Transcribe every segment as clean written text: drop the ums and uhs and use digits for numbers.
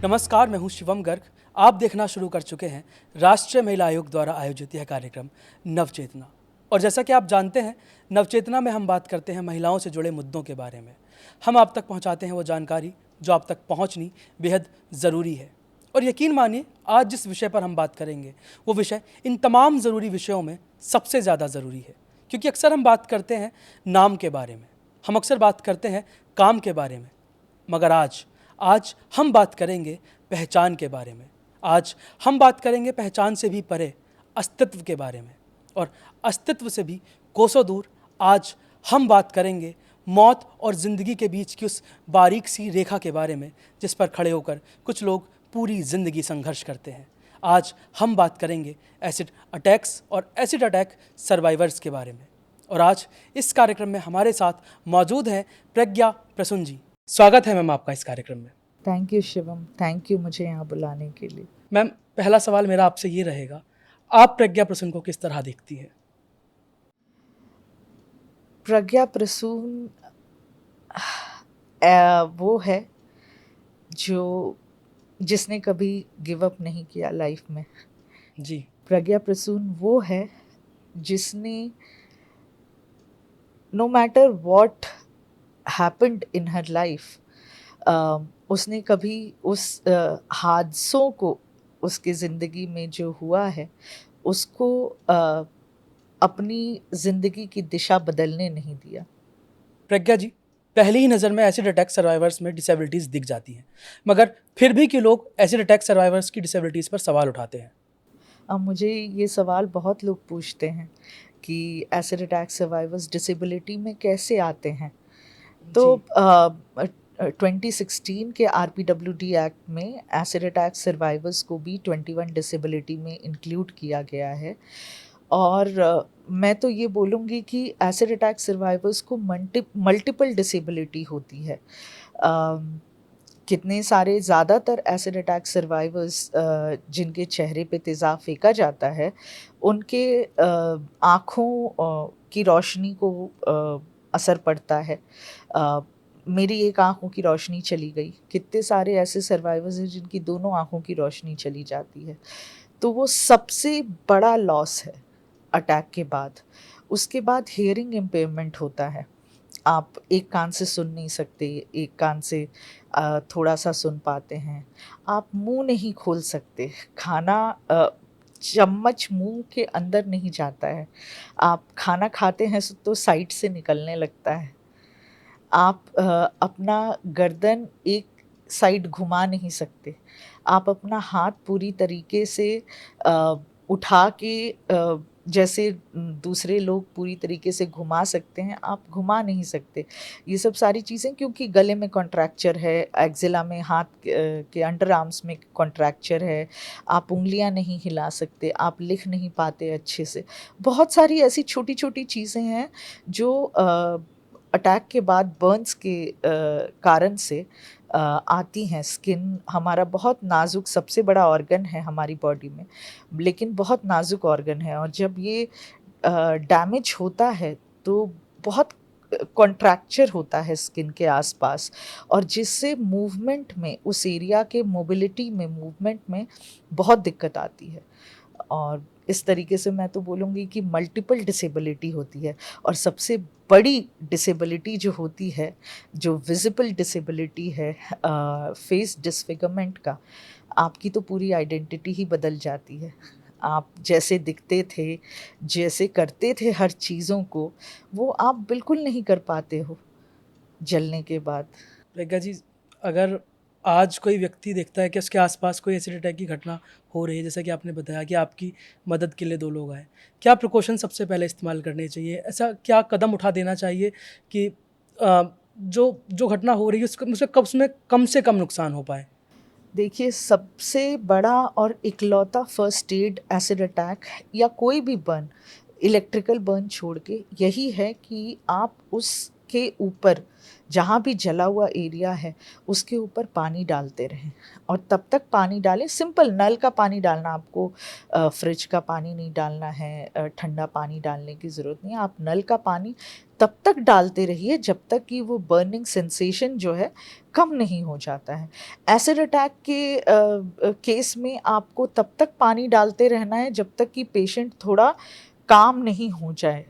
नमस्कार, मैं हूं शिवम गर्ग। आप देखना शुरू कर चुके हैं राष्ट्रीय महिला आयोग द्वारा आयोजित यह कार्यक्रम नवचेतना। और जैसा कि आप जानते हैं, नवचेतना में हम बात करते हैं महिलाओं से जुड़े मुद्दों के बारे में। हम आप तक पहुंचाते हैं वो जानकारी जो आप तक पहुंचनी बेहद ज़रूरी है। और यकीन मानिए, आज जिस विषय पर हम बात करेंगे वो विषय इन तमाम ज़रूरी विषयों में सबसे ज़्यादा ज़रूरी है। क्योंकि अक्सर हम बात करते हैं नाम के बारे में, हम अक्सर बात करते हैं काम के बारे में, मगर आज आज हम बात करेंगे पहचान के बारे में। आज हम बात करेंगे पहचान से भी परे अस्तित्व के बारे में, और अस्तित्व से भी कोसों दूर आज हम बात करेंगे मौत और ज़िंदगी के बीच की उस बारीक सी रेखा के बारे में जिस पर खड़े होकर कुछ लोग पूरी ज़िंदगी संघर्ष करते हैं। आज हम बात करेंगे एसिड अटैक्स और एसिड अटैक सर्वाइवर्स के बारे में। और आज इस कार्यक्रम में हमारे साथ मौजूद हैं प्रज्ञा प्रसून जी। स्वागत है मैम आपका इस कार्यक्रम में। Thank you Shivam, thank you मुझे यहाँ बुलाने के लिए। मैम, पहला सवाल मेरा आपसे ये रहेगा, आप प्रज्ञा प्रसून को किस तरह देखती हैं? प्रज्ञा प्रसून वो है जो जिसने कभी गिव अप नहीं किया लाइफ में। जी। प्रज्ञा प्रसून वो है जिसने no matter what happened in her life, उसने कभी उस हादसों को, उसके ज़िंदगी में जो हुआ है उसको अपनी ज़िंदगी की दिशा बदलने नहीं दिया। प्रज्ञा जी, पहली ही नज़र में एसिड अटैक सर्वाइवर्स में डिसेबिलिटीज़ दिख जाती हैं, मगर फिर भी क्यों लोग एसिड अटैक सर्वाइवर्स की डिसेबिलिटीज़ पर सवाल उठाते हैं? अब मुझे ये सवाल बहुत लोग पूछते हैं कि एसिड अटैक सर्वाइवर्स डिसेबिलिटी में कैसे आते हैं। तो 2016 के RPWD एक्ट में एसिड अटैक सर्वाइवर्स को भी 21 डिसेबिलिटी में इंक्लूड किया गया है। और मैं तो ये बोलूँगी कि एसिड अटैक सर्वाइवर्स को मल्टीपल डिसेबिलिटी होती है। कितने सारे ज़्यादातर एसिड अटैक सर्वाइवर्स जिनके चेहरे पे तेज़ाब फेंका जाता है, उनके आँखों की रोशनी को असर पड़ता है। मेरी एक आँखों की रोशनी चली गई। कितने सारे ऐसे सर्वाइवर्स हैं जिनकी दोनों आँखों की रोशनी चली जाती है। तो वो सबसे बड़ा लॉस है अटैक के बाद। उसके बाद हियरिंग इम्पेयरमेंट होता है। आप एक कान से सुन नहीं सकते, एक कान से थोड़ा-सा सुन पाते हैं। आप मुँह नहीं खोल सकते, खाना चम्मच मुँह के अंदर नहीं जाता है। आप खाना खाते हैं तो साइड से निकलने लगता है। आप अपना गर्दन एक साइड घुमा नहीं सकते। आप अपना हाथ पूरी तरीके से उठा के जैसे दूसरे लोग पूरी तरीके से घुमा सकते हैं, आप घुमा नहीं सकते। ये सब सारी चीज़ें क्योंकि गले में कॉन्ट्रैक्चर है, एक्जिला में, हाथ के अंडर आर्म्स में कॉन्ट्रैक्चर है, आप उँगलियाँ नहीं हिला सकते, आप लिख नहीं पाते अच्छे से। बहुत सारी ऐसी छोटी-छोटी चीज़ें हैं जो अटैक के बाद बर्न्स के कारण से आती हैं। स्किन हमारा बहुत नाज़ुक, सबसे बड़ा ऑर्गन है हमारी बॉडी में, लेकिन बहुत नाज़ुक ऑर्गन है, और जब ये डैमेज होता है तो बहुत कॉन्ट्रैक्चर होता है स्किन के आसपास, और जिससे मूवमेंट में, उस एरिया के मोबिलिटी में, मूवमेंट में बहुत दिक्कत आती है। और इस तरीके से मैं तो बोलूँगी कि मल्टीपल डिसेबिलिटी होती है। और सबसे बड़ी डिसेबिलिटी जो होती है, जो विज़िबल डिसेबिलिटी है, फेस डिसफिगरमेंट का, आपकी तो पूरी आइडेंटिटी ही बदल जाती है। आप जैसे दिखते थे, जैसे करते थे हर चीज़ों को, वो आप बिल्कुल नहीं कर पाते हो जलने के बाद। प्रज्ञा जी, अगर आज कोई व्यक्ति देखता है कि उसके आसपास कोई एसिड अटैक की घटना हो रही है, जैसा कि आपने बताया कि आपकी मदद के लिए 2 लोग आए, क्या प्रिकॉशन सबसे पहले इस्तेमाल करने चाहिए? ऐसा क्या कदम उठा देना चाहिए कि जो घटना हो रही है उसमें कम से कम नुकसान हो पाए? देखिए, सबसे बड़ा और इकलौता फर्स्ट एड एसिड अटैक या कोई भी बर्न, इलेक्ट्रिकल बर्न छोड़ के, यही है कि आप उसके ऊपर, जहाँ भी जला हुआ एरिया है, उसके ऊपर पानी डालते रहें। और तब तक पानी डालें, सिंपल नल का पानी डालना, आपको फ्रिज का पानी नहीं डालना है, ठंडा पानी डालने की ज़रूरत नहीं है। आप नल का पानी तब तक डालते रहिए जब तक कि वो बर्निंग सेंसेशन जो है कम नहीं हो जाता है। एसिड अटैक के केस में आपको तब तक पानी डालते रहना है जब तक कि पेशेंट थोड़ा काम नहीं हो जाए,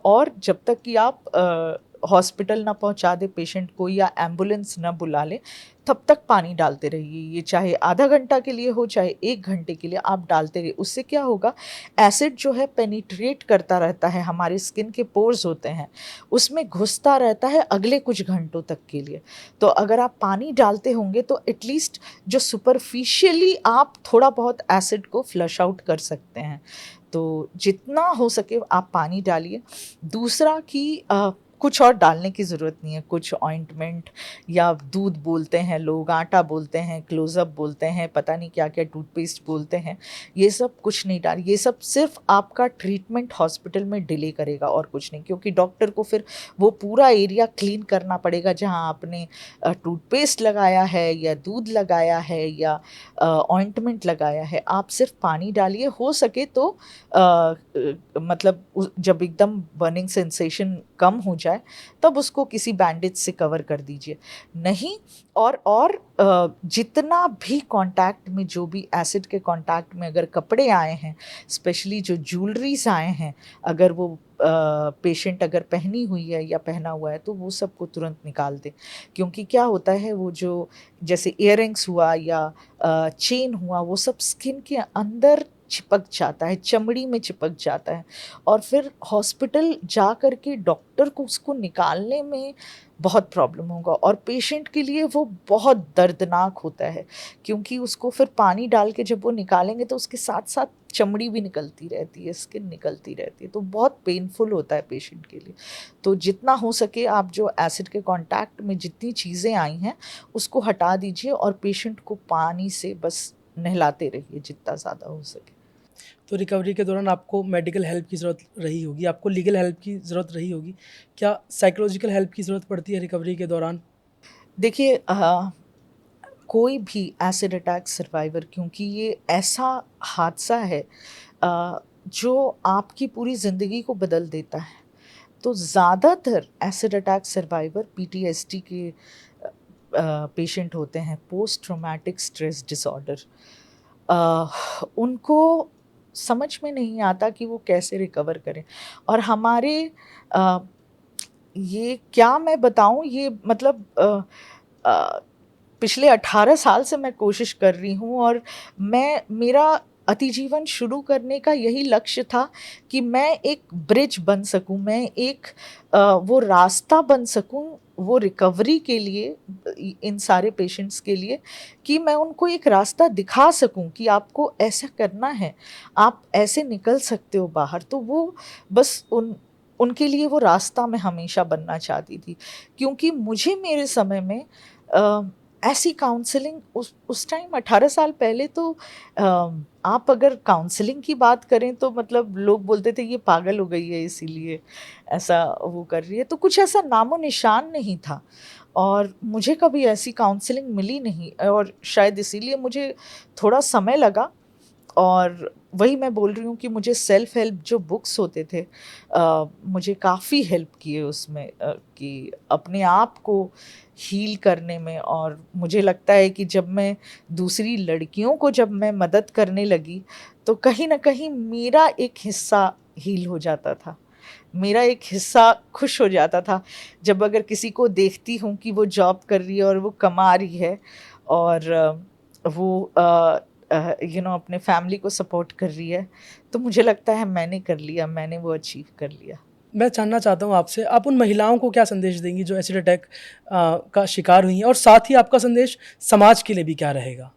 और जब तक कि आप हॉस्पिटल ना पहुंचा दे पेशेंट को या एम्बुलेंस ना बुला ले, तब तक पानी डालते रहिए। ये चाहे आधा घंटा के लिए हो चाहे 1 घंटे के लिए आप डालते रहिए। उससे क्या होगा, एसिड जो है पेनिट्रेट करता रहता है, हमारे स्किन के पोर्स होते हैं उसमें घुसता रहता है अगले कुछ घंटों तक के लिए। तो अगर आप पानी डालते होंगे तो एटलीस्ट जो सुपरफिशियली आप थोड़ा बहुत एसिड को फ्लश आउट कर सकते हैं। तो जितना हो सके आप पानी डालिए। दूसरा कि कुछ और डालने की ज़रूरत नहीं है। कुछ ऑइंटमेंट या दूध बोलते हैं लोग, आटा बोलते हैं, क्लोज़अप बोलते हैं, पता नहीं क्या क्या टूथपेस्ट बोलते हैं, ये सब कुछ नहीं डाल। ये सब सिर्फ आपका ट्रीटमेंट हॉस्पिटल में डिले करेगा और कुछ नहीं, क्योंकि डॉक्टर को फिर वो पूरा एरिया क्लीन करना पड़ेगा जहाँ आपने टूथपेस्ट लगाया है या दूध लगाया है या ऑइंटमेंट लगाया है। आप सिर्फ पानी डालिए, हो सके तो मतलब जब एकदम बर्निंग सेंसेशन कम हो जाए तब उसको किसी बैंडेज से कवर कर दीजिए। नहीं, और जितना भी कांटेक्ट में, जो भी एसिड के कांटेक्ट में अगर कपड़े आए हैं, स्पेशली जो ज्वेलरीज आए हैं, अगर वो पेशेंट अगर पहनी हुई है या पहना हुआ है तो वो सबको तुरंत निकाल दें। क्योंकि क्या होता है, वो जो जैसे इयररिंग्स हुआ या चेन हुआ, वो सब स्किन के अंदर चिपक जाता है, चमड़ी में चिपक जाता है, और फिर हॉस्पिटल जा कर के डॉक्टर को उसको निकालने में बहुत प्रॉब्लम होगा, और पेशेंट के लिए वो बहुत दर्दनाक होता है। क्योंकि उसको फिर पानी डाल के जब वो निकालेंगे तो उसके साथ साथ चमड़ी भी निकलती रहती है, स्किन निकलती रहती है, तो बहुत पेनफुल होता है पेशेंट के लिए। तो जितना हो सके आप जो एसिड के कांटेक्ट में जितनी चीज़ें आई हैं उसको हटा दीजिए, और पेशेंट को पानी से बस नहलाते रहिए जितना ज़्यादा हो सके। तो रिकवरी के दौरान आपको मेडिकल हेल्प की ज़रूरत रही होगी, आपको लीगल हेल्प की ज़रूरत रही होगी। क्या साइकोलॉजिकल हेल्प की ज़रूरत पड़ती है रिकवरी के दौरान? देखिए, कोई भी एसिड अटैक सर्वाइवर, क्योंकि ये ऐसा हादसा है जो आपकी पूरी ज़िंदगी को बदल देता है, तो ज़्यादातर एसिड अटैक सर्वाइवर पीटीएसडी के पेशेंट होते हैं, पोस्ट ट्रॉमेटिक स्ट्रेस डिसऑर्डर। उनको समझ में नहीं आता कि वो कैसे रिकवर करें। और हमारे अ, ये क्या मैं बताऊं, ये मतलब अ, पिछले 18 साल से मैं कोशिश कर रही हूँ, और मेरा अतिजीवन शुरू करने का यही लक्ष्य था कि मैं एक ब्रिज बन सकूं, मैं एक वो रास्ता बन सकूं वो रिकवरी के लिए, इन सारे पेशेंट्स के लिए, कि मैं उनको एक रास्ता दिखा सकूं कि आपको ऐसा करना है, आप ऐसे निकल सकते हो बाहर। तो वो बस उनके लिए वो रास्ता मैं हमेशा बनना चाहती थी। क्योंकि मुझे मेरे समय में अ, ऐसी काउंसलिंग उस टाइम 18 साल पहले तो आप अगर काउंसलिंग की बात करें तो मतलब लोग बोलते थे ये पागल हो गई है इसीलिए ऐसा वो कर रही है, तो कुछ ऐसा नामो निशान नहीं था, और मुझे कभी ऐसी काउंसलिंग मिली नहीं, और शायद इसीलिए मुझे थोड़ा समय लगा। और वही मैं बोल रही हूँ कि मुझे सेल्फ हेल्प जो बुक्स होते थे मुझे काफ़ी हेल्प किए उसमें, कि अपने आप को हील करने में। और मुझे लगता है कि जब मैं दूसरी लड़कियों को जब मैं मदद करने लगी तो कहीं ना कहीं मेरा एक हिस्सा हील हो जाता था, मेरा एक हिस्सा खुश हो जाता था। जब अगर किसी को देखती हूँ कि वो जॉब कर रही है और वो कमा रही है, और वो अपने फैमिली को सपोर्ट कर रही है, तो मुझे लगता है मैंने कर लिया, मैंने वो अचीव कर लिया। मैं जानना चाहता हूँ आपसे, आप उन महिलाओं को क्या संदेश देंगी जो एसिड अटैक का शिकार हुई हैं, और साथ ही आपका संदेश समाज के लिए भी क्या रहेगा?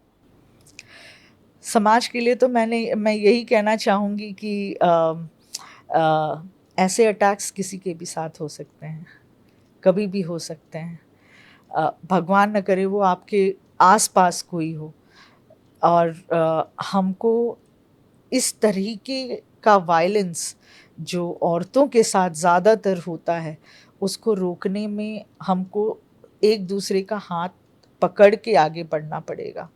समाज के लिए तो मैं यही कहना चाहूँगी कि ऐसे अटैक्स किसी के भी साथ हो सकते हैं, कभी भी हो सकते हैं। भगवान न करे वो आपके आस-पास कोई हो, और हमको इस तरीके का वायलेंस जो औरतों के साथ ज़्यादातर होता है, उसको रोकने में हमको एक दूसरे का हाथ पकड़ के आगे बढ़ना पड़ेगा।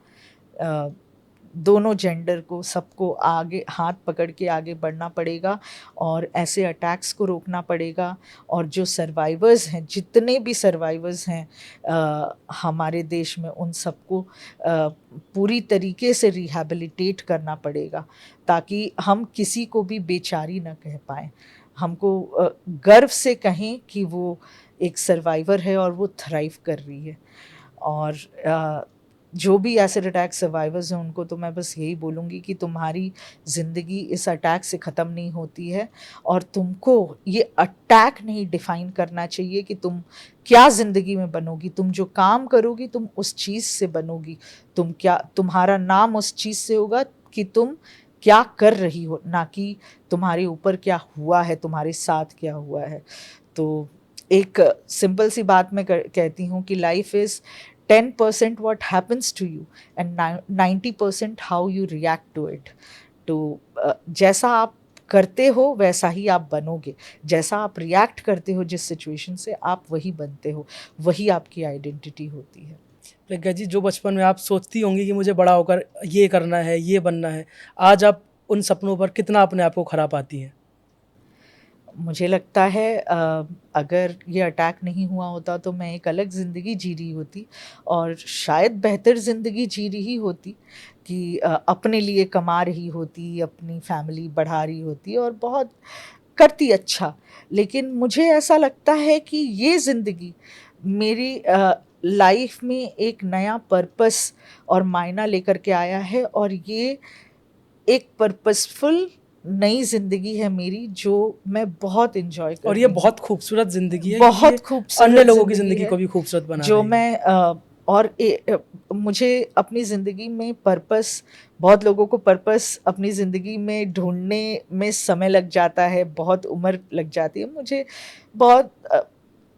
दोनों जेंडर को, सबको आगे हाथ पकड़ के आगे बढ़ना पड़ेगा और ऐसे अटैक्स को रोकना पड़ेगा। और जो सर्वाइवर्स हैं, जितने भी सर्वाइवर्स हैं हमारे देश में, उन सबको पूरी तरीके से रिहैबिलिटेट करना पड़ेगा, ताकि हम किसी को भी बेचारी न कह पाएँ। हमको गर्व से कहें कि वो एक सर्वाइवर है और वो थ्राइव कर रही है। और जो भी एसिड अटैक सर्वाइवर्स हैं, उनको तो मैं बस यही बोलूँगी कि तुम्हारी ज़िंदगी इस अटैक से ख़त्म नहीं होती है, और तुमको ये अटैक नहीं डिफ़ाइन करना चाहिए कि तुम क्या ज़िंदगी में बनोगी। तुम जो काम करोगी, तुम उस चीज़ से बनोगी। तुम्हारा नाम उस चीज़ से होगा कि तुम क्या कर रही हो, ना कि तुम्हारे ऊपर क्या हुआ है, तुम्हारे साथ क्या हुआ है। तो एक सिंपल सी बात मैं कहती हूँ कि life is 10% what happens to you and 90% how you react to it. तो जैसा आप करते हो वैसा ही आप बनोगे। जैसा आप रिएक्ट करते हो जिस सिचुएशन से, आप वही बनते हो, वही आपकी आइडेंटिटी होती है। प्रज्ञा जी, जो बचपन में आप सोचती होंगी कि मुझे बड़ा होकर ये करना है, ये बनना है, आज आप उन सपनों पर कितना अपने आप को खरा पाती हैं? मुझे लगता है अगर ये अटैक नहीं हुआ होता तो मैं एक अलग ज़िंदगी जी रही होती, और शायद बेहतर ज़िंदगी जी रही होती कि अपने लिए कमा रही होती, अपनी फैमिली बढ़ा रही होती और बहुत करती अच्छा। लेकिन मुझे ऐसा लगता है कि ये ज़िंदगी मेरी लाइफ में एक नया पर्पस और मायना लेकर के आया है, और ये एक पर्पसफुल नई ज़िंदगी है मेरी, जो मैं बहुत एन्जॉय कर और रही ये हूँ। बहुत खूबसूरत ज़िंदगी है कि बहुत ये खूबसूरत अन्य लोगों की ज़िंदगी ज़िंदगी है, को भी खूबसूरत बना जो रही है। मैं मुझे अपनी ज़िंदगी में पर्पस, बहुत लोगों को पर्पस अपनी ज़िंदगी में ढूँढने में समय लग जाता है, बहुत उम्र लग जाती है। मुझे बहुत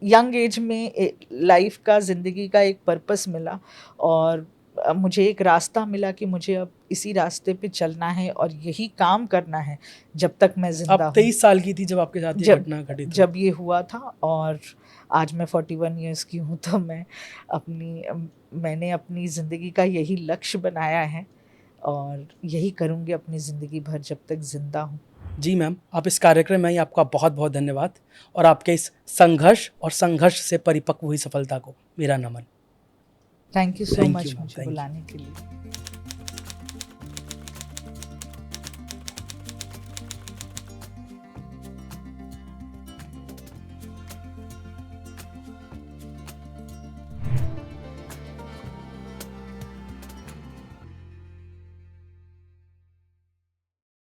यंग एज में लाइफ का, ज़िंदगी का एक पर्पस मिला, और मुझे एक रास्ता मिला कि मुझे अब इसी रास्ते पे चलना है और यही काम करना है जब तक मैं ज़िंदा आप हूँ। 23 साल की थी जब आपके साथ ये घटना घटित हुई। जब ये हुआ था, और आज मैं 41 इयर्स की हूँ, तो मैंने अपनी ज़िंदगी का यही लक्ष्य बनाया है, और यही करूँगी अपनी ज़िंदगी भर जब तक ज़िंदा हूँ। जी मैम, आप इस कार्यक्रम में आई, आपका बहुत बहुत धन्यवाद, और आपके इस संघर्ष और संघर्ष से परिपक्व हुई सफलता को मेरा नमन। Thank you so thank much you ma'am, मुझे थैंक यू। बुलाने के लिए।